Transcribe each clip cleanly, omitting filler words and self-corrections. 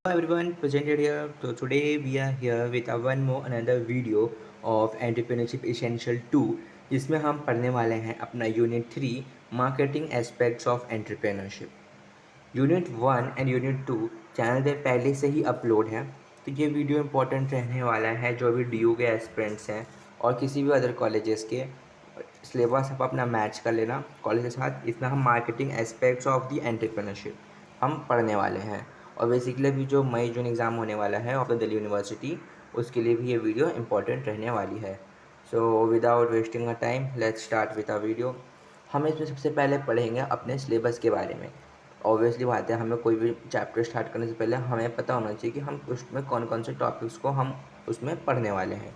Hello everyone, presented here. So today we are here with a one more another video of Entrepreneurship Essential 2 जिसमें हम पढ़ने वाले हैं अपना unit 3 marketing aspects of entrepreneurship. Unit 1 and unit 2 channel पे पहले से ही अपलोड है, तो ये वीडियो इंपॉर्टेंट रहने वाला है जो भी डी के एस्पिरेंट्स हैं और किसी भी अदर कॉलेजेस के। सिलेबस आप अपना मैच कर लेना कॉलेज के साथ। इसमें हम marketing aspects of the entrepreneurship हम पढ़ने वाले हैं, और बेसिकली अभी जो मई जून एग्ज़ाम होने वाला है ऑफ द दिल्ली यूनिवर्सिटी, उसके लिए भी ये वीडियो इंपॉर्टेंट रहने वाली है। So without wasting a time let's start with a video. हम इसमें सबसे पहले पढ़ेंगे अपने सिलेबस के बारे में। ऑब्वियसली बात है, हमें कोई भी चैप्टर स्टार्ट करने से पहले हमें पता होना चाहिए कि हम उसमें कौन कौन से टॉपिक्स को हम उसमें पढ़ने वाले हैं।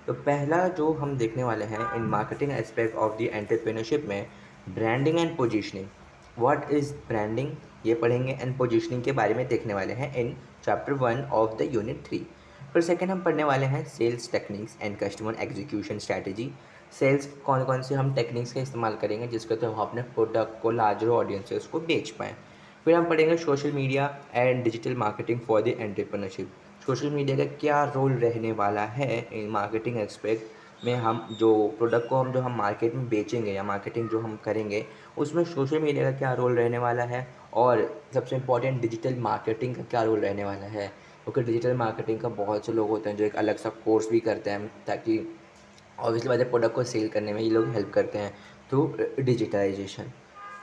तो पहला जो हम देखने वाले हैं in marketing aspect of the entrepreneurship में, branding and positioning. What is branding, ये पढ़ेंगे, एंड पोजीशनिंग के बारे में देखने वाले हैं in chapter 1 of the unit 3। फिर सेकेंड हम पढ़ने वाले हैं sales techniques and customer execution strategy. Sales कौन कौन से हम टेक्निक्स का इस्तेमाल करेंगे जिसके तो हम अपने प्रोडक्ट को लार्जर ऑडियंसेस को बेच पाएँ। फिर हम पढ़ेंगे social media and digital marketing for the entrepreneurship. Social media का क्या रोल रहने वाला है इन मार्केटिंग एस्पेक्ट में। हम जो प्रोडक्ट को हम मार्केट में बेचेंगे या मार्केटिंग जो हम करेंगे उसमें सोशल मीडिया का क्या रोल रहने वाला है, और सबसे इम्पोर्टेंट डिजिटल मार्केटिंग का क्या रोल रहने वाला है। क्योंकि डिजिटल मार्केटिंग का बहुत से लोग होते हैं जो एक अलग सा कोर्स भी करते हैं, ताकि ऑब्वियसली बात है प्रोडक्ट को सेल करने में ये लोग हेल्प करते हैं थ्रू डिजिटलाइजेशन।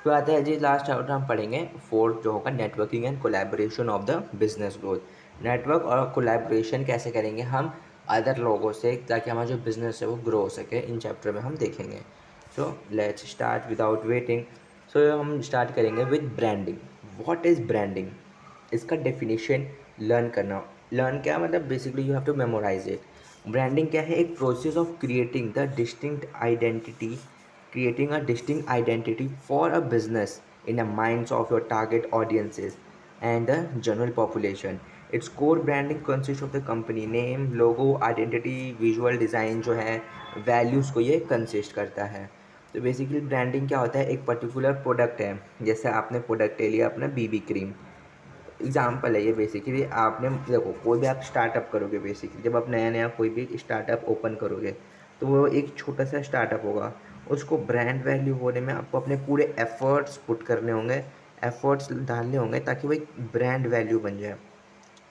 फिर आता है जी लास्ट चैप्टर हम पढ़ेंगे फोर्थ जो होगा networking and collaboration of the business growth. Network और कोलैबोरेशन कैसे करेंगे हम अदर लोगों से ताकि हमारा जो बिज़नेस है वो ग्रो हो सके, इन चैप्टर में हम देखेंगे। So let's start without waiting. So हम स्टार्ट करेंगे with branding. What is branding, इसका डेफिनेशन लर्न करना। लर्न क्या मतलब, basically you have to memorize it. Branding क्या है, एक process of creating the distinct identity, creating a distinct identity for a business in the minds of your target audiences and the general population. Its core branding consists of the company name, logo, identity, visual design जो है, values को ये consist करता है। तो basically branding क्या होता है, एक पर्टिकुलर प्रोडक्ट है, जैसे आपने प्रोडक्ट ले लिया अपना बीबी क्रीम, एग्जाम्पल है ये। बेसिकली आपने देखो कोई भी आप स्टार्टअप करोगे, बेसिकली जब आप नया नया कोई भी स्टार्टअप ओपन करोगे तो वो एक छोटा सा स्टार्टअप होगा। उसको ब्रांड वैल्यू होने में आपको अपने पूरे एफर्ट्स पुट करने होंगे, एफर्ट्स डालने होंगे ताकि वो एक ब्रांड वैल्यू बन जाए।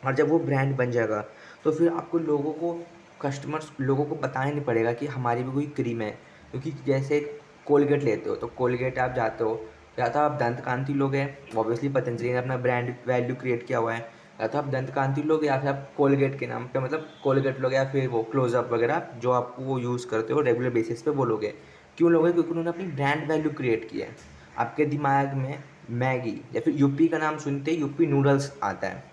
और जब वो ब्रांड बन जाएगा तो फिर आपको लोगों को, कस्टमर्स लोगों को बताना नहीं पड़ेगा कि हमारी भी कोई क्रीम है। क्योंकि जैसे कोलगेट लेते हो तो कोलगेट आप जाते हो, या तो आप दंत कांति लोगे, ऑब्वियसली पतंजलि ने अपना ब्रांड वैल्यू क्रिएट किया हुआ है, या तो आप दंत कांति लोगे या फिर आप कोलगेट के नाम पे मतलब कोलगेट लोगे, या फिर वो क्लोजअप वगैरह जो आप वो यूज़ करते हो रेगुलर बेसिस पे वो लोगे। क्यों लोगे, क्योंकि उन्होंने अपनी ब्रांड वैल्यू क्रिएट की है। आपके दिमाग में मैगी या फिर यूपी का नाम सुनते ही यूपी नूडल्स आता है,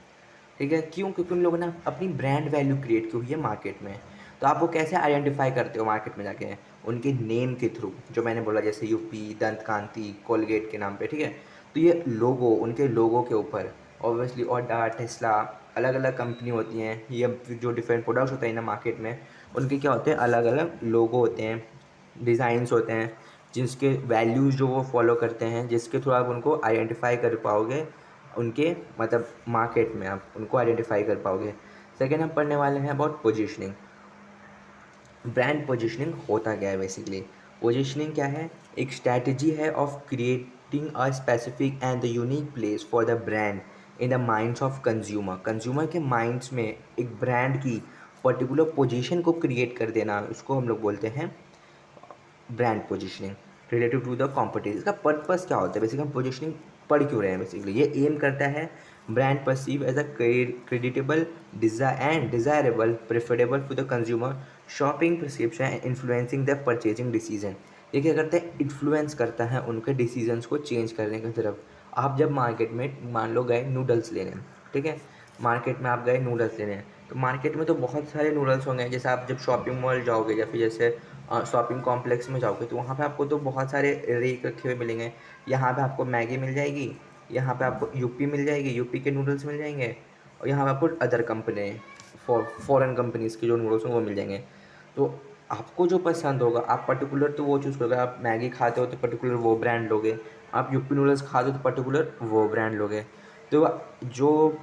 ठीक है, क्यों, क्योंकि उन लोगों ने अपनी ब्रांड वैल्यू क्रिएट की हुई है मार्केट में। तो आप वो कैसे आइडेंटिफाई करते हो मार्केट में जाके, उनके नेम के थ्रू, जो मैंने बोला जैसे यूपी, दंत कांति, कोलगेट के नाम पे, ठीक है। तो ये लोगो, उनके लोगों के ऊपर ऑब्वियसली, और टेस्ला, अलग अलग कंपनी होती हैं, ये जो डिफरेंट प्रोडक्ट्स होते हैं ना मार्केट में, उनके क्या होते हैं, अलग अलग लोगो होते हैं, डिज़ाइंस होते हैं, जिसके वैल्यूज़ जो वो फॉलो करते हैं, जिसके थ्रू आप उनको आइडेंटिफाई कर पाओगे, उनके मतलब मार्केट में आप उनको आइडेंटिफाई कर पाओगे। सेकेंड हम पढ़ने वाले हैं अबाउट पोजीशनिंग। ब्रांड पोजीशनिंग होता क्या है बेसिकली, पोजीशनिंग क्या है, एक स्ट्रैटेजी है of creating a specific and the unique place for the brand in the minds of consumer. Consumer के माइंड्स में एक ब्रांड की पर्टिकुलर पोजीशन को क्रिएट कर देना, उसको हम लोग बोलते हैं brand positioning relative to the competition. इसका पर्पस क्या होता है, बेसिकली हम पोजीशनिंग पढ़ क्यों रहे हैं, बेसिकली ये एम करता है brand perceive as a creditable and desirable preferable to the consumer shopping prescription and influencing the purchasing decision. ये क्या करता है, इन्फ्लुएंस करता है उनके डिसीजंस को चेंज करने की तरफ। आप जब मार्केट में मान लो गए नूडल्स लेने, ठीक है, मार्केट में आप गए नूडल्स लेने, तो मार्केट में तो बहुत सारे नूडल्स होंगे। जैसे आप जब शॉपिंग मॉल जाओगे या फिर जैसे शॉपिंग कॉम्प्लेक्स में जाओगे तो वहाँ पे आपको तो बहुत सारे रेक रखे हुए मिलेंगे। यहाँ पे आपको मैगी मिल जाएगी, यहाँ पे आपको यूपी मिल जाएगी, यूपी के नूडल्स मिल जाएंगे, और यहाँ पे आपको अदर कंपनी फॉरेन कंपनीज़ के जो नूडल्स हैं वो मिल जाएंगे। तो आपको जो पसंद होगा आप पर्टिकुलर तो वो चूज़ करोगे। आप मैगी खाते हो तो पर्टिकुलर वो ब्रांड लोगे, आप यूपी नूडल्स खाते हो तो पर्टिकुलर वो ब्रांड लोगे। तो जो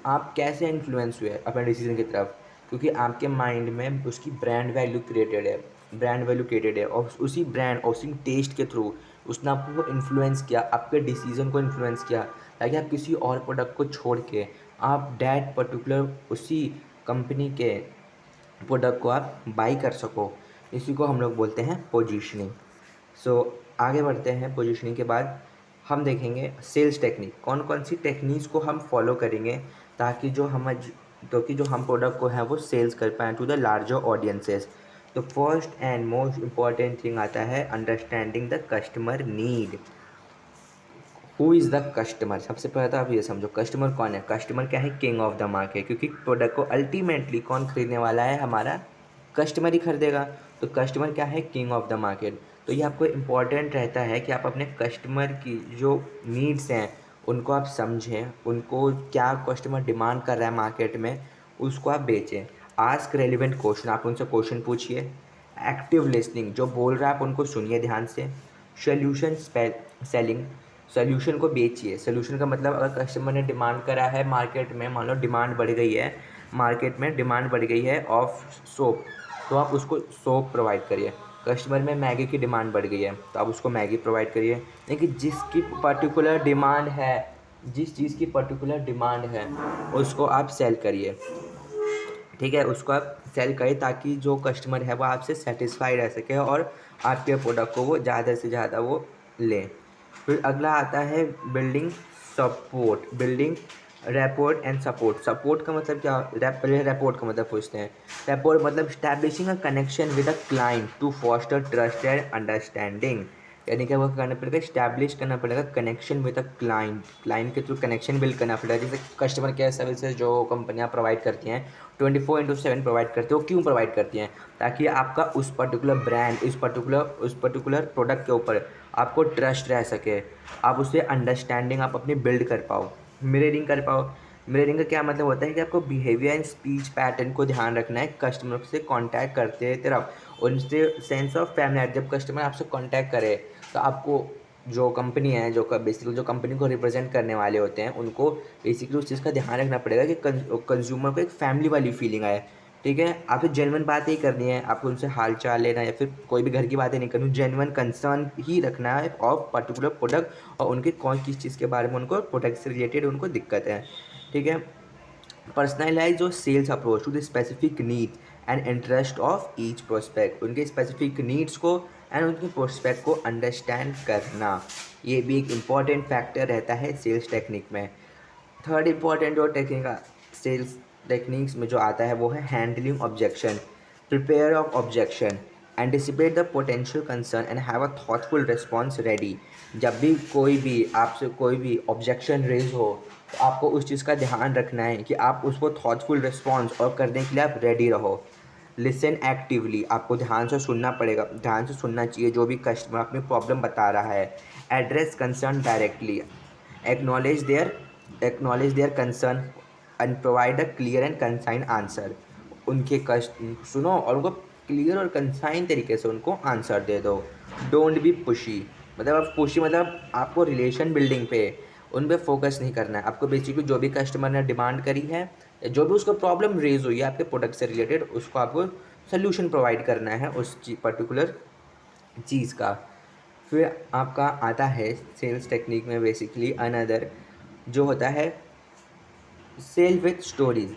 आप कैसे इन्फ्लुएंस हुए अपने डिसीजन की तरफ, क्योंकि आपके माइंड में उसकी ब्रांड वैल्यू क्रिएटेड है, और उसी ब्रांड और उसी टेस्ट के थ्रू उसने आपको इन्फ्लुएंस किया, आपके डिसीजन को इन्फ्लुएंस किया, ताकि आप किसी और प्रोडक्ट को छोड़ के आप डैट पर्टिकुलर उसी कंपनी के प्रोडक्ट को आप बाई कर सको। इसी को हम लोग बोलते हैं पोजीशनिंग। सो आगे बढ़ते हैं। पोजीशनिंग के बाद हम देखेंगे सेल्स टेक्निक, कौन कौन सी टेक्निक्स को हम फॉलो करेंगे ताकि जो हम प्रोडक्ट को हैं वो सेल्स कर पाएँ टू द लार्जर ऑडियंसेस। तो first and most important thing आता है understanding the customer need. Who is the customer, सबसे पहले तो आप ये समझो कस्टमर कौन है। कस्टमर क्या है, किंग ऑफ द मार्केट, क्योंकि प्रोडक्ट को अल्टीमेटली कौन खरीदने वाला है, हमारा कस्टमर ही खरीदेगा। तो कस्टमर क्या है, किंग ऑफ द मार्केट। तो ये आपको इम्पॉर्टेंट रहता है कि आप अपने कस्टमर की जो नीड्स हैं उनको आप समझें, उनको क्या कस्टमर डिमांड कर रहा है मार्केट में, उसको आप बेचें। आस्क रेलिवेंट क्वेश्चन, आप उनसे क्वेश्चन पूछिए। एक्टिव लिसनिंग, जो बोल रहा है आप उनको सुनिए ध्यान से। सोल्यूशन सेलिंग, सोल्यूशन को बेचिए। सोल्यूशन का मतलब अगर कस्टमर ने डिमांड करा है मार्केट में, मान लो डिमांड बढ़ गई है, मार्केट में डिमांड बढ़ गई है ऑफ सोप, तो आप उसको सोप प्रोवाइड करिए। कस्टमर में मैगी की डिमांड बढ़ गई है तो आप उसको मैगी प्रोवाइड करिए। लेकिन जिसकी पर्टिकुलर डिमांड है, जिस चीज़ की पर्टिकुलर डिमांड है उसको आप सेल करिए। ठीक है, उसको आप सेल करें ताकि जो कस्टमर है वो आपसे सेटिस्फाई रह सके और आपके प्रोडक्ट को वो ज़्यादा से ज़्यादा वो लें। फिर अगला आता है building support, building rapport and support. Support का मतलब क्या, पहले रैपोर्ट का मतलब पूछते हैं। रैपोर्ट मतलब establishing a connection with a client to foster trust and understanding. यानी कि वो करना पड़ेगा, स्टैब्लिश करना पड़ेगा connection with a client, client के थ्रू कनेक्शन बिल्ड करना पड़ेगा। जैसे कस्टमर केयर सर्विसेज जो कंपनियां प्रोवाइड करती हैं 24/7 प्रोवाइड करते हो, क्यों प्रोवाइड करती हैं, ताकि आपका उस पर्टिकुलर ब्रांड, उस पर्टिकुलर प्रोडक्ट के ऊपर आपको ट्रस्ट रह सके, आप उससे अंडरस्टैंडिंग आप अपनी बिल्ड कर पाओ, मिररिंग कर पाओ। मिररिंग का क्या मतलब होता है कि आपको बिहेवियर एंड स्पीच पैटर्न को ध्यान रखना है कस्टमर से कांटेक्ट करते तरफ, उनसे सेंस ऑफ फैमिलियर। जब कस्टमर आपसे कांटेक्ट करे तो आपको जो कंपनी है, जो बेसिकली जो कंपनी को रिप्रेजेंट करने वाले होते हैं, उनको बेसिकली उस चीज़ का ध्यान रखना पड़ेगा कि कंज्यूमर को एक फैमिली वाली फीलिंग आए। ठीक है, आपको जेन्युइन बातें ही करनी है, आपको उनसे हाल चाल लेना या फिर कोई भी घर की बातें नहीं करनी, जेन्युइन कंसर्न ही रखना है ऑफ पर्टिकुलर प्रोडक्ट और उनके कौन किस चीज़ के बारे में उनको प्रोडक्ट से रिलेटेड उनको दिक्कत है। ठीक है, personalize your sales approach to the specific need and interest of each prospect, उनके स्पेसिफिक नीड्स को एंड उनके प्रोस्पेक्ट को अंडरस्टैंड करना, ये भी एक इम्पॉर्टेंट फैक्टर रहता है सेल्स टेक्निक में। थर्ड इम्पॉर्टेंट जो टेक्निक सेल्स टेक्निक्स में जो आता है वो है handling objection. Prepare of objection, anticipate the potential concern and have a thoughtful response ready. जब भी कोई भी आपसे कोई भी ऑब्जेक्शन रेज हो तो आपको उस चीज़ का ध्यान रखना है कि आप उसको थॉटफुल रिस्पॉन्स और करने के लिए आप रेडी रहो। लिसन एक्टिवली, आपको ध्यान से सुनना पड़ेगा, ध्यान से सुनना चाहिए जो भी कस्टमर अपनी प्रॉब्लम बता रहा है। Address concern directly, acknowledge their concern and provide a clear and concise answer. उनके कष्ट सुनो और उनको क्लियर और कंसाइन तरीके से उनको आंसर दे दो। डोंट बी पुशी, मतलब आप पुशी मतलब आपको रिलेशन बिल्डिंग पे उन पे फोकस नहीं करना है। आपको बेसिकली जो भी कस्टमर ने डिमांड करी है, जो भी उसको प्रॉब्लम रेज हुई है आपके प्रोडक्ट से रिलेटेड, उसको आपको सोल्यूशन प्रोवाइड करना है उस पर्टिकुलर चीज़ का। फिर आपका आता है सेल्स टेक्निक में बेसिकली अनदर जो होता है सेल विथ स्टोरीज।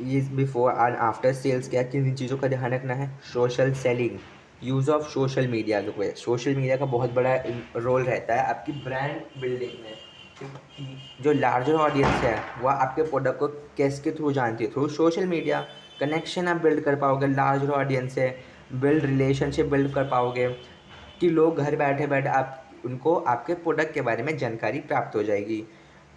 ये बिफोर एंड आफ्टर सेल्स क्या किन चीज़ों का ध्यान रखना है। Social selling, use of social media, जो सोशल मीडिया का बहुत बड़ा रोल रहता है आपकी ब्रांड बिल्डिंग में, क्योंकि जो लार्जर ऑडियंस है वह आपके प्रोडक्ट को किसके थ्रू जानती है, थ्रू सोशल मीडिया। कनेक्शन आप बिल्ड कर पाओगे लार्जर ऑडियंस से, बिल्ड रिलेशनशिप बिल्ड कर पाओगे कि लोग घर बैठे बैठे आप उनको आपके प्रोडक्ट के बारे में जानकारी प्राप्त हो जाएगी।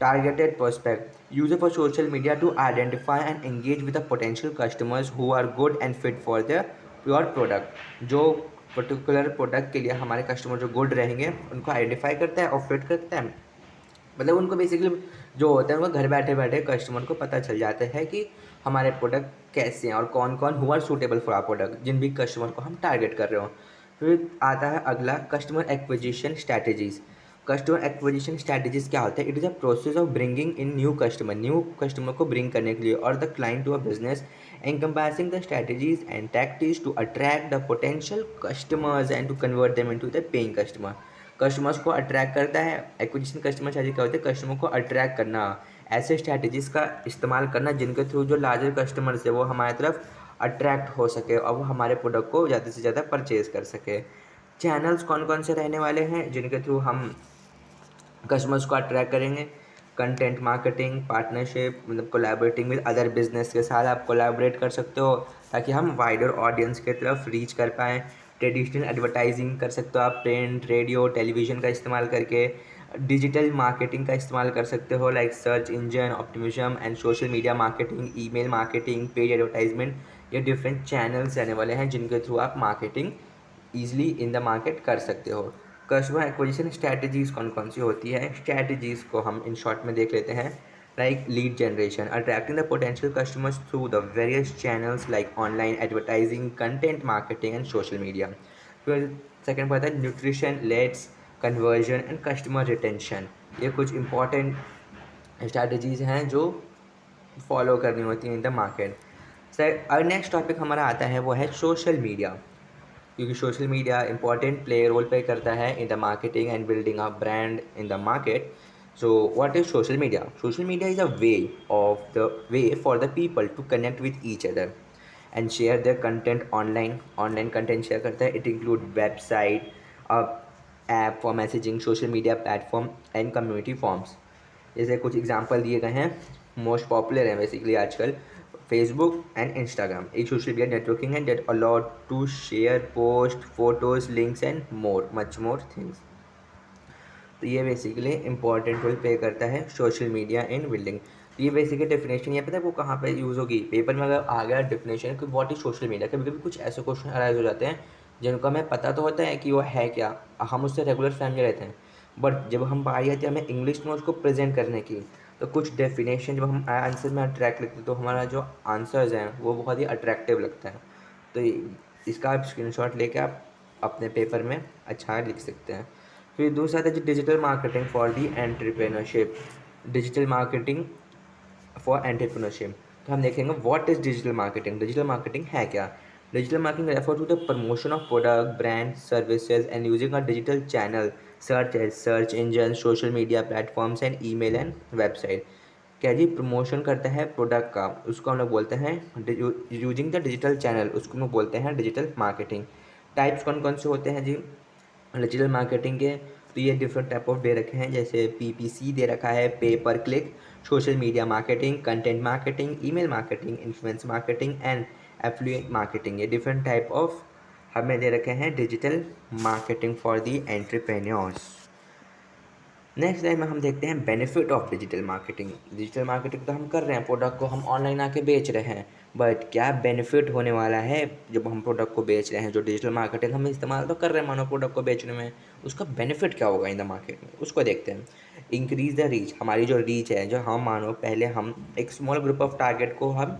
Targeted prospect, use for social media to identify and engage with the potential customers who are good and fit for the pure product. जो पर्टिकुलर प्रोडक्ट के लिए हमारे कस्टमर जो गुड रहेंगे उनको आइडेंटिफाई करता है और फिट करता है। मतलब उनको बेसिकली जो होता है उनको घर बैठे बैठे कस्टमर को पता चल जाता है कि हमारे प्रोडक्ट कैसे हैं और कौन कौन हुआ सूटेबल फॉर आर प्रोडक्ट, जिन भी कस्टमर को हम टारगेट कर रहे हो। फिर आता है अगला customer acquisition strategies. Customer acquisition strategies क्या होता है? It is a process of bringing in new customer को ब्रिंग करने के लिए और the client to a business, encompassing the strategies and tactics to attract the potential customers and to convert them into the paying customer. Customers को attract करता है। Acquisition customer strategy क्या होता है? कस्टमर को अट्रैक्ट करना, ऐसे स्ट्रैटेजीज का इस्तेमाल करना जिनके थ्रू जो लार्जर कस्टमर्स है वो हमारी तरफ अट्रैक्ट हो सके और वो हमारे प्रोडक्ट को ज़्यादा से ज़्यादा परचेज कर सके। चैनल्स कौन कौन से रहने वाले हैं जिनके थ्रू हम कस्टमर्स को अट्रैक्ट करेंगे? कंटेंट मार्केटिंग, पार्टनरशिप, मतलब कोलैबोरेटिंग विद अदर बिजनेस के साथ आप कोलैबोरेट कर सकते हो ताकि हम वाइडर ऑडियंस के तरफ रीच कर पाएँ। ट्रेडिशनल एडवर्टाइजिंग कर सकते हो आप, प्रिंट, रेडियो, टेलीविज़न का इस्तेमाल करके। डिजिटल मार्केटिंग का इस्तेमाल कर सकते हो like search engine optimism and social media marketing, email marketing, paid advertisement. ये डिफरेंट चैनल्स रहने वाले हैं जिनके थ्रू आप marketing easily in the market कर सकते हो। कस्टमर एक्विजिशन स्ट्रैटेजीज़ कौन कौन सी होती है? स्ट्रैटेजीज़ को हम इन शॉर्ट में देख लेते हैं। Like lead generation, attracting the potential customers through the various channels like online advertising, content marketing and social media. फिर सेकेंड पता है nutrition, let's, conversion and customer retention. ये कुछ इंपॉर्टेंट स्ट्रैटेजीज़ हैं जो फॉलो करनी होती हैं इन द मार्केट। सर और नेक्स्ट टॉपिक हमारा आता है वो है सोशल मीडिया, क्योंकि social media important role play करता है in the marketing and building a brand in the market. So what is social media? Social media is a way for the people to connect with each other and share their content online. Online content share करता है। It include website, app for messaging, social media platform and community forms. जैसे कुछ example दिए गए हैं, most popular हैं basically आजकल Facebook and Instagram. एक सोशल मीडिया नेटवर्किंग है that allowed to share post, photos, links and much more things. तो ये बेसिकली इंपॉर्टेंट रोल प्ले करता है सोशल मीडिया इन बिल्डिंग। तो ये बेसिकली डेफिनेशन ये पता है वो कहाँ पे यूज़ होगी? पेपर में अगर आ गया डेफिनेशन कि व्हाट इज सोशल मीडिया, कभी कभी कुछ ऐसे क्वेश्चन अराइज हो जाते हैं जिनका हमें पता तो होता है कि वो है क्या, हम उससे रेगुलर फैमिली रहते हैं, बट जब हम बारी आती है हमें इंग्लिश में उसको प्रेजेंट करने की, तो कुछ डेफिनेशन जब हम आंसर में अट्रैक्ट लिखते हैं तो हमारा जो आंसर्स हैं वो बहुत ही अट्रैक्टिव लगता है। तो इसका आप स्क्रीनशॉट लेके आप अपने पेपर में अच्छा लिख सकते हैं। फिर दूसरा था जी digital marketing for the entrepreneurship. Digital marketing for entrepreneurship, तो हम देखेंगे what is digital marketing. Digital marketing है क्या? Digital marketing refer to the promotion of product, brand, services and using a digital channel search engine, social media platforms and email and website. क्या जी? Promotion करता है product का, उसको हम लोग बोलते हैं यूजिंग द डिजिटल चैनल, उसको हम लोग बोलते हैं डिजिटल मार्केटिंग। टाइप्स कौन कौन से होते हैं जी डिजिटल मार्केटिंग के? तो ये डिफरेंट टाइप ऑफ दे रखे हैं, जैसे पीपीसी दे रखा है, पे पर click, social media marketing, content marketing, email marketing, influence marketing and affiliate marketing. ये डिफरेंट टाइप ऑफ हमें दे रखे हैं digital marketing for the entrepreneurs. Next time में हम देखते हैं benefit of digital marketing. Digital marketing तो हम कर रहे हैं, प्रोडक्ट को हम ऑनलाइन आके बेच रहे हैं, बट क्या बेनिफिट होने वाला है जब हम प्रोडक्ट को बेच रहे हैं? जो डिजिटल मार्केटिंग हम इस्तेमाल तो कर रहे हैं मानो प्रोडक्ट को बेचने में, उसका बेनिफिट क्या होगा इन द मार्केट में, उसको देखते हैं। इंक्रीज द रीच, हमारी जो रीच है, जो हम मानो पहले हम एक स्मॉल ग्रुप ऑफ टारगेट को हम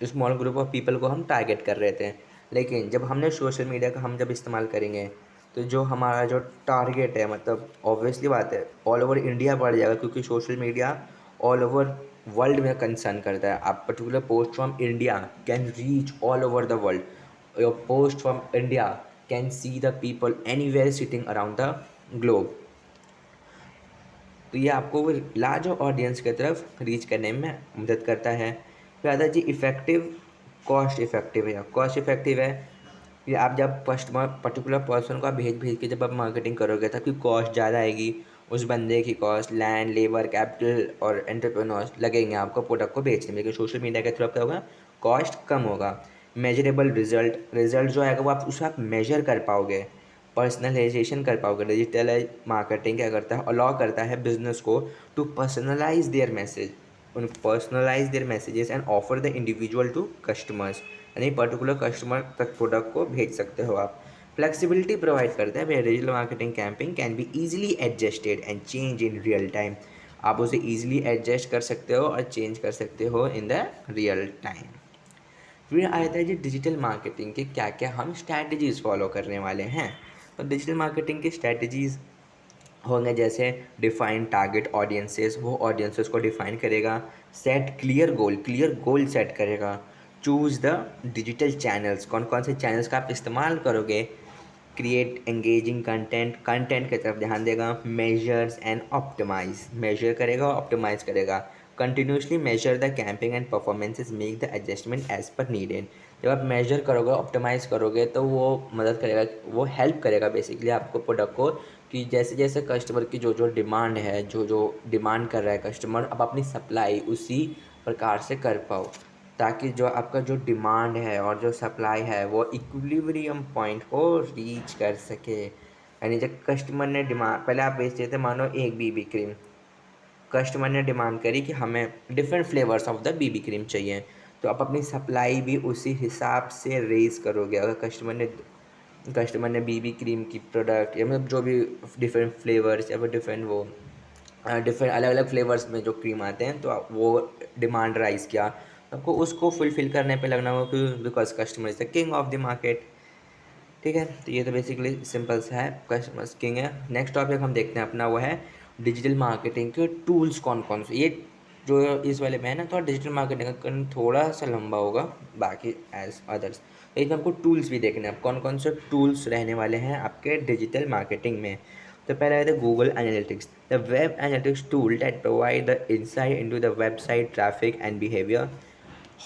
स्मॉल ग्रुप ऑफ पीपल को हम टारगेट कर रहे थे, लेकिन जब हमने सोशल मीडिया का हम जब इस्तेमाल करेंगे तो जो हमारा जो टारगेट है, मतलब ऑब्वियसली बात है ऑल ओवर इंडिया बढ़ जाएगा, क्योंकि social media all over world में कंसर्न करता है। आप particular post from India can reach all over the world. Your post from India can see the people anywhere sitting around the globe. तो ये आपको वो लार्ज ऑडियंस की तरफ रीच करने में मदद करता है। फिर आता है जी इफ़ेक्टिव, कॉस्ट इफ़ेक्टिव है। कॉस्ट इफ़ेक्टिव है कि आप जब कस्टमर पर्टिकुलर पर्सन को आप भेज भेज के जब आप मार्केटिंग करोगे तब की कॉस्ट ज़्यादा आएगी, उस बंदे की कॉस्ट, लैंड, लेबर, कैपिटल और एंटरप्रेन्योर्स लगेंगे आपको प्रोडक्ट को बेचने में, लेकिन सोशल मीडिया के थ्रू क्या होगा? कॉस्ट कम होगा। मेजरेबल रिजल्ट जो आएगा वो आप उसे आप मेजर कर पाओगे, पर्सनलाइजेशन कर पाओगे। डिजिटल मार्केटिंग क्या करता है? अलाउ करता है बिजनेस को टू पर्सनलाइज देयर मैसेज, उन personalize their messages and offer the individual to customers, यानी पर्टिकुलर कस्टमर तक प्रोडक्ट को भेज सकते हो आप। फ्लेक्सिबिलिटी प्रोवाइड करता है, digital marketing campaign can be easily adjusted and change in real time. आप उसे ईजिली एडजस्ट कर सकते हो और चेंज कर सकते हो इन द रियल टाइम। फिर आया था जी डिजिटल मार्केटिंग के क्या क्या हम स्ट्रैटेजीज़ फॉलो करने वाले हैं। तो डिजिटल मार्केटिंग की स्ट्रैटेजीज़ होंगे, जैसे डिफाइन टारगेट ऑडियंसेस, वो ऑडियंसेस को डिफाइन करेगा। सेट क्लियर गोल सेट करेगा। चूज़ द डिजिटल चैनल्स, कौन कौन से चैनल्स का आप इस्तेमाल करोगे। क्रिएट एंगेजिंग कंटेंट, कंटेंट की तरफ ध्यान देगा। मेजर्स एंड ऑप्टिमाइज, मेजर करेगा और ऑप्टिमाइज करेगा। Continuously measure the camping and performances, make the adjustment as per needed. जब आप मेजर करोगे, ऑप्टिमाइज़ करोगे, तो वो मदद करेगा, वो हेल्प करेगा बेसिकली आपको प्रोडक्ट को, कि जैसे जैसे कस्टमर की जो जो डिमांड है, जो जो डिमांड कर रहा है कस्टमर, आप अपनी सप्लाई उसी प्रकार से कर पाओ, ताकि जो आपका जो डिमांड है और जो सप्लाई है वो इक्विलिब्रियम पॉइंट को रीच कर सके। यानी जब कस्टमर ने डिमांड, पहले आप बेचते थे मानो एक बीबी क्रीम, कस्टमर ने डिमांड करी कि हमें different flavours of the BB cream चाहिए, तो आप अपनी सप्लाई भी उसी हिसाब से रेज़ करोगे। अगर कस्टमर ने बीबी क्रीम की प्रोडक्ट, या मतलब जो भी डिफरेंट फ्लेवर्स या फिर डिफरेंट वो डिफरेंट अलग अलग फ्लेवर्स में जो क्रीम आते हैं, तो आप वो डिमांड राइज किया, आपको उसको फुलफ़िल करने पे लगना होगा, कि because customer is the king of the market. ठीक है, तो ये तो बेसिकली सिंपल सा है, कस्टमर किंग है। नेक्स्ट टॉपिक हम देखते हैं अपना, वो है डिजिटल मार्केटिंग के टूल्स कौन कौन से। ये जो इस वाले में है ना, थोड़ा डिजिटल मार्केटिंग का थोड़ा सा लंबा होगा बाकी एज अदर्स। तो इसमें हमको टूल्स भी देखने हैं, अब कौन कौन से टूल्स रहने वाले हैं आपके डिजिटल मार्केटिंग में। तो पहला है Google Analytics, the web analytics tool that provide the insight into the website traffic and behaviour.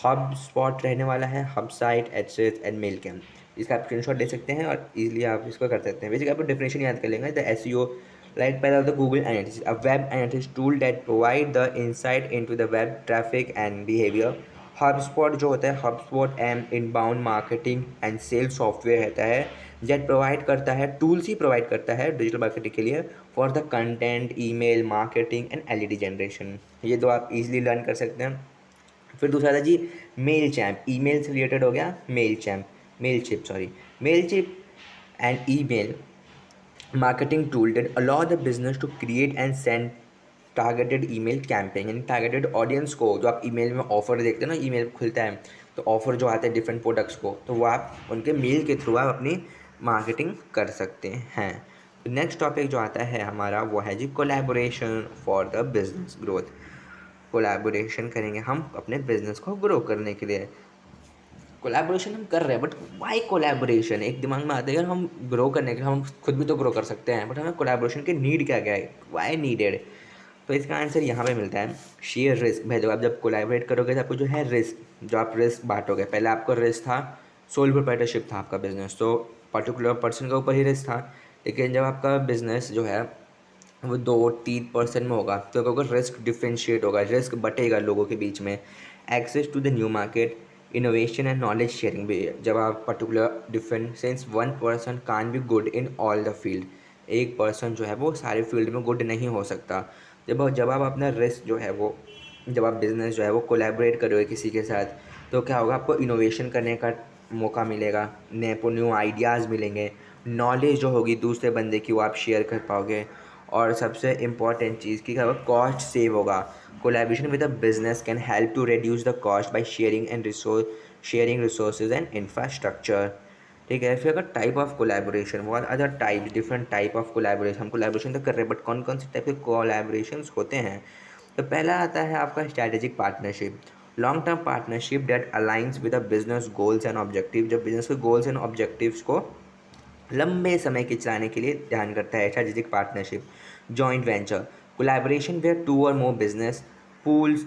HubSpot रहने वाला है, hub site, adset and mail cam. इसका आप स्क्रीनशॉट ले सकते हैं और इजीली आप इसको कर सकते हैं। बेसिकली आपको डेफिनेशन याद कर लेंगे। द एसईओ, लाइक पहला the Google Analytics, a web analytics tool that provide the insight into the web traffic and behaviour. HubSpot जो होता है, HubSpot and inbound marketing and sales software रहता है, jet provide करता है, tools ही provide करता है digital marketing के लिए, for the content, email marketing and LED generation. ये दो आप इजीली लर्न कर सकते हैं। फिर दूसरा था जी मेल चैम्प, ईमेल से रिलेटेड हो गया Mailchimp, Mailchimp sorry, Mailchimp and email marketing tool that allow the business to create and send targeted email campaign, यानी टारगेटेड ऑडियंस को, जो आप ईमेल में ऑफर देखते हैं ना, ईमेल खुलता है तो ऑफर जो आते हैं डिफरेंट प्रोडक्ट्स को, तो वो आप उनके मेल के थ्रू आप अपनी मार्केटिंग कर सकते हैं। नेक्स्ट टॉपिक जो आता है हमारा, वो है जी collaboration for the business growth. Collaboration करेंगे हम अपने बिजनेस को ग्रो करने के लिए। कोलैबोरेशन हम कर रहे हैं, बट वाई कोलैबोरेशन, एक दिमाग में आता है यार, हम ग्रो करने के, हम खुद भी तो ग्रो कर सकते हैं, बट हमें कोलैबोरेशन की नीड क्या क्या है, वाई नीडेड। तो इसका आंसर यहाँ पे मिलता है, शेयर रिस्क। भाई जब कोलैबोरेट करोगे तो आपको जो है रिस्क, जो आप रिस्क बांटोगे, पहले आपको रिस्क था, सोल प्रोप्राइटरशिप था आपका बिजनेस, तो पर्टिकुलर पर्सन के ऊपर ही रिस्क था। लेकिन जब आपका बिजनेस जो है वो 2-3% में होगा, तो अगर रिस्क डिफ्रेंशिएट होगा, रिस्क बटेगा लोगों के बीच में। Access to the new market, innovation and knowledge sharing भी है। जब आप particular different, since one person can be good in all the field, एक पर्सन जो है वो सारे फील्ड में गुड नहीं हो सकता। जब आप अपना रिस्क जो है वो, जब आप बिज़नेस जो है वो कोलैबोरेट करोगे किसी के साथ, तो क्या होगा, आपको इनोवेशन करने का मौका मिलेगा, न्यू आइडियाज़ मिलेंगे, नॉलेज जो होगी दूसरे बंदे की वो आप शेयर कर पाओगे, और सबसे इम्पॉर्टेंट चीज़ की क्या होगा, कॉस्ट सेव होगा। Collaboration with a business can help to reduce the cost by sharing resources and infrastructure. ठीक है, फिर अगर टाइप ऑफ कोलैबोरेशन, वो other type, different type of collaboration, हम कोलैबोरेशन तो कर रहे हैं, बट कौन कौन से टाइप के कोलैबोरेशंस होते हैं। तो पहला आता है आपका strategic partnership, long term partnership that aligns with a business goals and objective, जब बिजनेस के गोल्स एंड ऑब्जेक्टिव्स को लंबे समय के चलाने के लिए ध्यान करता है। Strategic partnership, joint venture, collaboration where two or more business pools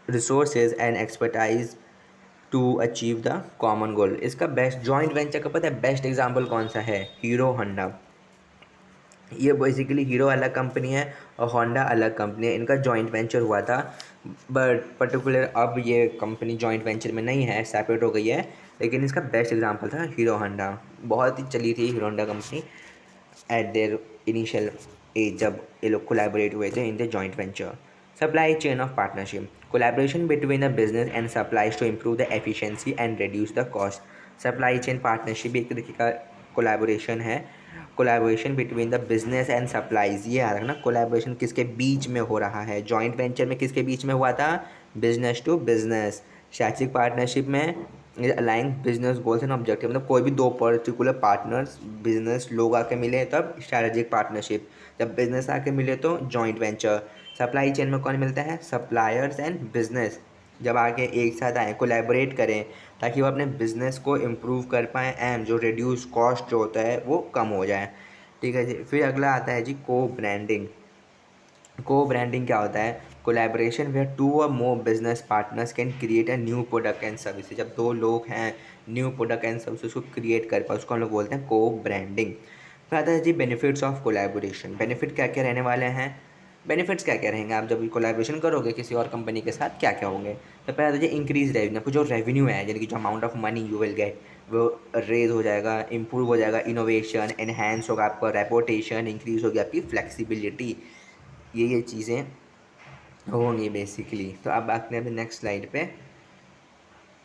resources and expertise to achieve the common goal. इसका बेस्ट जॉइंट वेंचर का पता है बेस्ट एग्जांपल कौन सा है, हीरो होंडा। ये बेसिकली हीरो अलग कंपनी है और होंडा अलग कंपनी है, इनका जॉइंट वेंचर हुआ था, बट पर्टिकुलर अब ये कंपनी जॉइंट वेंचर में नहीं है, सेपरेट हो गई है। लेकिन इसका बेस्ट एग्जांपल था हीरो होंडा, बहुत ही चली थी Hero Honda company at their initial age, जब ये लोग कोलैबोरेट हुए थे in the joint venture. Supply chain of partnership, collaboration between the business and supplies to improve the efficiency and reduce the cost. Supply chain partnership भी एक तरीके का collaboration है, collaboration between the business and supplies. ये याद रखना, collaboration किसके बीच में हो रहा है, जॉइंट वेंचर में किसके बीच में हुआ था, business to business. Strategic partnership में align business goals and objective, मतलब कोई भी दो पर्टिकुलर पार्टनर्स बिजनेस लोग आके मिले तब स्ट्रैटेजिक पार्टनरशिप। जब बिजनेस आके मिले तो जॉइंट वेंचर। सप्लाई चेन में कौन मिलता है? Suppliers and business. जब आके एक साथ आए, कोलैबोरेट करें ताकि वो अपने बिजनेस को इम्प्रूव कर पाएँ एंड जो रिड्यूस कॉस्ट जो होता है वो कम हो जाए। ठीक है जी। फिर अगला आता है जी को ब्रांडिंग। को ब्रांडिंग क्या होता है? Collaboration where two or more business partners can create a new product and services. जब दो लोग हैं न्यू प्रोडक्ट एंड सर्विसेज को क्रिएट कर पाए, उसको हम लोग बोलते हैं को ब्रांडिंग। फिर आता है जी बेनिफिट्स ऑफ कोलैबोरेशन। बेनिफिट क्या क्या रहने वाले हैं? बेनिफिट्स क्या क्या रहेंगे आप जब कोलैबोरेशन करोगे किसी और कंपनी के साथ, क्या क्या होंगे? तो पहला तो इंक्रीज रेवेन्यू। आपको जो रेवेन्यू है यानी कि जो amount of money you will get वो रेज हो जाएगा, इंप्रूव हो जाएगा, इनोवेशन एनहेंस होगा, आपका रेपुटेशन इंक्रीज होगी, आपकी फ्लेक्सिबिलिटी, ये चीज़ें होंगी बेसिकली। तो अब आते हैं नेक्स्ट स्लाइड पे,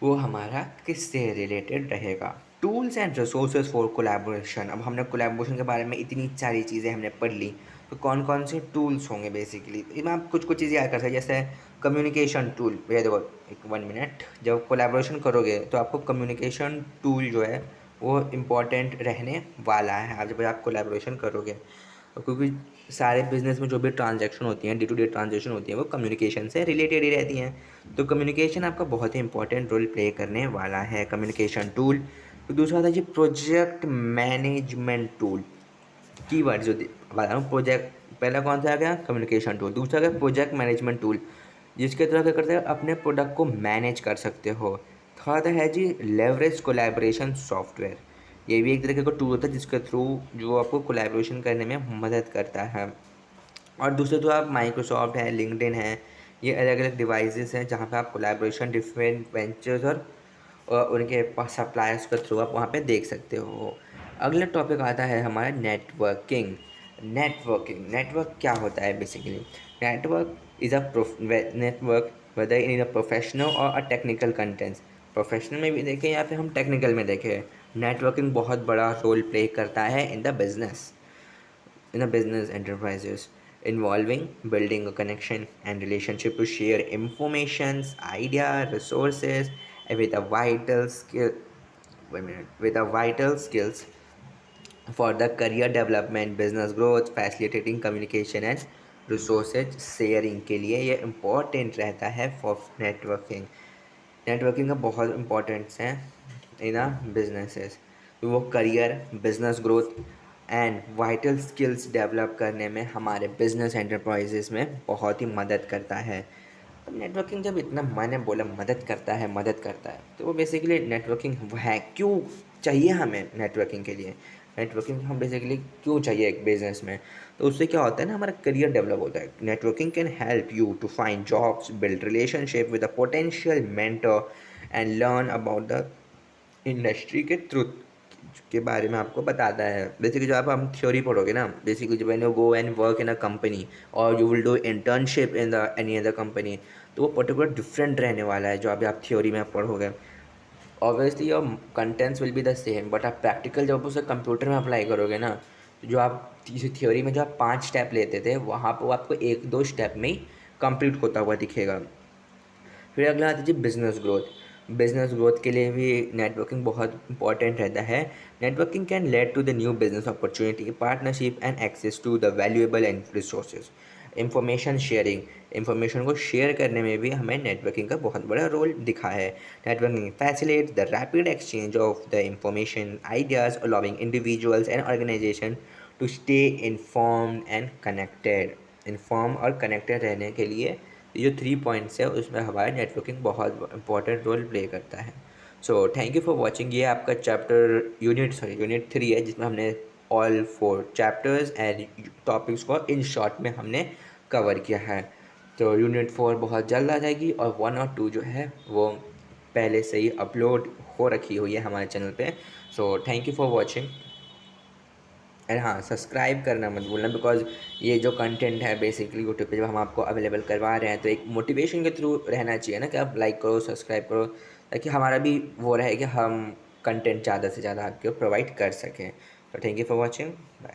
वो हमारा किससे रिलेटेड रहेगा? Tools and resources for collaboration. अब हमने कोलैबोरेशन के बारे में इतनी सारी चीज़ें हमने पढ़ ली, तो कौन कौन से टूल्स होंगे बेसिकली? इसमें आप कुछ कुछ चीज़ें याद कर सकते हैं, जैसे कम्युनिकेशन टूल। भैया देखो, एक 1 मिनट, जब कोलैबोरेशन करोगे तो आपको कम्युनिकेशन टूल जो है वो इम्पॉर्टेंट रहने वाला है आप जब आप कोलैबोरेशन करोगे। क्योंकि सारे बिजनेस में जो भी ट्रांजैक्शन होती हैं, डे टू डे ट्रांजैक्शन होती हैं, वो कम्युनिकेशन से रिलेटेड ही रहती हैं। तो कम्युनिकेशन आपका बहुत ही इंपॉर्टेंट रोल प्ले करने वाला है, कम्युनिकेशन टूल। तो दूसरा था जी प्रोजेक्ट मैनेजमेंट टूल। कीवर्ड जो बता रहा हूँ, प्रोजेक्ट, पहला कौन सा आ गया? Communication tool. दूसरा क्या? प्रोजेक्ट मैनेजमेंट टूल, जिसके तरह क्या करते हैं, अपने प्रोडक्ट को मैनेज कर सकते हो। थर्ड है जी लेवरेज कोलैबोरेशन सॉफ्टवेयर। ये भी एक तरीके का टूल होता है जिसके थ्रू जो आपको कोलैबोरेशन करने में मदद करता है। और दूसरे तो आप माइक्रोसॉफ्ट है, लिंक्डइन है, ये अलग अलग डिवाइसेस हैं जहाँ पे आप कोलैबोरेशन डिफरेंट वेंचर्स और उनके पास सप्लायर्स के थ्रू आप वहाँ पे देख सकते हो। अगला टॉपिक आता है हमारा नेटवर्किंग। नेटवर्क क्या होता है basically? Network is a network whether in a professional और अ टेक्निकल कंटेंट्स। प्रोफेशनल में भी देखें या फिर हम टेक्निकल में देखें, नेटवर्किंग बहुत बड़ा रोल प्ले करता है in the business enterprises, involving building a connection and relationship to share informations, idea, resources, and with a vital skill. Wait a minute, with a vital skills for the career development, business growth, facilitating communication and resources sharing के लिए ये important रहता है for networking। Networking का बहुत importance है इन आ businesses. तो वो career, business growth and vital skills develop करने में हमारे बिजनेस एंटरप्राइजेस में बहुत ही मदद करता है। अब नेटवर्किंग जब इतना मैंने बोला मदद करता है, तो वो बेसिकली नेटवर्किंग है क्यों चाहिए हमें नेटवर्किंग के लिए? नेटवर्किंग हम बेसिकली क्यों चाहिए एक बिजनेस में? तो उससे क्या होता है ना, हमारा करियर डेवलप होता है। Networking can help you to find jobs, build relationship with a potential mentor and learn about the industry के ट्रुथ के बारे में आपको बताता है। बेसिकली जो आप हम थ्योरी पढ़ोगे ना, बेसिकली जब when you go and work in a company और you will do internship in the any other company, तो वो पर्टिकुलर डिफरेंट रहने वाला है जो अभी आप थ्योरी में पढ़ोगे। Obviously your contents will be the same, but आप प्रैक्टिकल जब उसे कंप्यूटर में अप्लाई करोगे ना, तो जो आप थ्योरी में जो आप 5 स्टेप लेते थे, वहाँ पर वो आपको 1-2 स्टेप में ही कंप्लीट होता हुआ दिखेगा। फिर अगला आता है जी बिजनेस ग्रोथ। बिजनेस ग्रोथ के लिए भी नेटवर्किंग बहुत इंपॉर्टेंट रहता है। Networking can lead to the new business opportunity, partnership and access to the valuable and resources. Information sharing, information को शेयर करने में भी हमें नेटवर्किंग का बहुत बड़ा रोल दिखा है। Networking facilitate the rapid exchange of the information ideas, allowing individuals and organization to stay informed and connected. Inform और कनेक्टेड रहने के लिए ये जो 3 पॉइंट्स है उसमें हमारा नेटवर्किंग बहुत इंपॉर्टेंट रोल प्ले करता है। So thank you for watching. ये आपका यूनिट 3 है, जिसमें हमने ऑल 4 चैप्टर्स एंड टॉपिक्स को इन शॉर्ट में हमने कवर किया है। तो यूनिट 4 बहुत जल्द आ जाएगी और 1 और 2 जो है वो पहले से ही अपलोड हो रखी हुई है हमारे चैनल पे। So thank you for watching and हाँ, सब्सक्राइब करना मत भूलना, बिकॉज ये जो कंटेंट है बेसिकली यूट्यूब पे जब हम आपको अवेलेबल करवा रहे हैं तो एक मोटिवेशन के थ्रू रहना चाहिए ना, कि आप लाइक करो, सब्सक्राइब करो, ताकि हमारा भी वो रहे कि हम कंटेंट ज़्यादा से ज़्यादा आपको प्रोवाइड कर सकें। तो thank you for watching, bye.